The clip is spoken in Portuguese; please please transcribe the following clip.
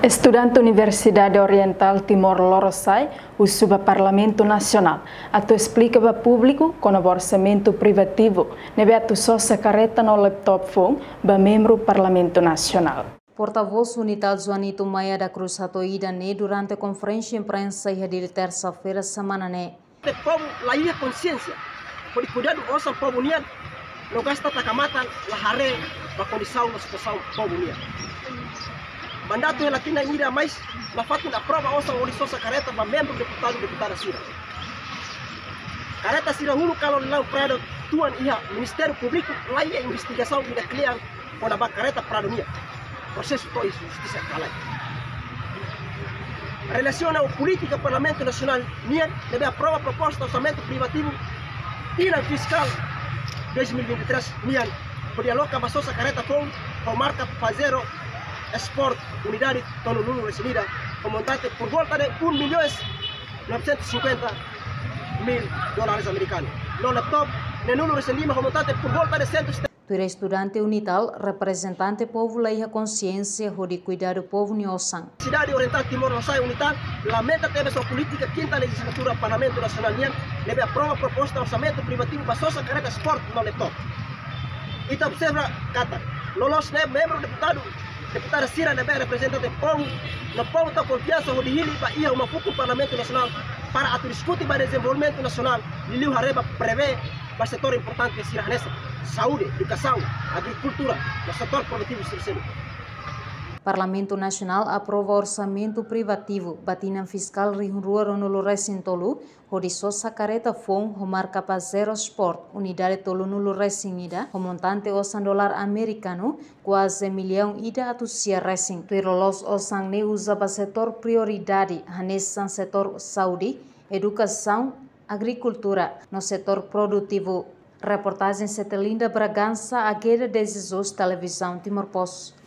Estudante Universidade Oriental Timor-Leste, o Subparlamento Nacional, ato explica para o público com o orçamento privativo, neve atu só sa careta no laptop phone, para membro do Parlamento Nacional. Porta-voz Unital Joanito Maia da Cruz Atoída durante a conferência de imprensa de terça-feira semana O povo lá ia consciência, por cuidar do nosso povo unido, não gasta takamata la hare para condição da situação povo unido. Mandato relativo a ira mais na fato da prova nossa oriçosa careta para membro deputada Sira. Careta Sira no kalau lá para tuan ia Ministério Público lá ia investigação de cliente com a careta para dunia. Processo todo justiça calai. Relaciona a política Parlamento Nacional NIA deve aprovar proposta de orçamento privativo e na fiscal 2023 NIA por alocar a sua careta com marca fazer Export unidade Tololulu recebida com montante por volta de $1.950.000 americanos. No laptop, Nenulu recebimos com montante por volta de 170. Tu estudante Unital, representante povo leia consciência de cuidar do povo Niosan. Cidade Oriental Timor-Leste Unital lamenta teve sua política quinta legislatura Parlamento Nacional NIAN deve aprovar proposta de orçamento privativo para sua careta Sport no laptop. E observa Qatar, Lolos membro deputada Sira deve representar o povo, no povo tem confiança de ele para ir ao Maputo Parlamento Nacional para discutir o desenvolvimento nacional e Liu Hareba prevê para o setor importante de Sira nessa saúde, educação, agricultura, no setor produtivo terceiro. Parlamento Nacional aprova orçamento privativo, batina fiscal Rihurua Ronulu Resintolu, onde só careta fom, marca para zero sport, unidade Tolunulu Resinida, com montante $100 americano, quase milhão ida atusia Resin. Pirolos osang ne usa para setor prioridade, hanesan setor saúde, educação, agricultura, no setor produtivo. Reportagem Setelinda Bragança, Agueda Decisões, Televisão Timor-Poste.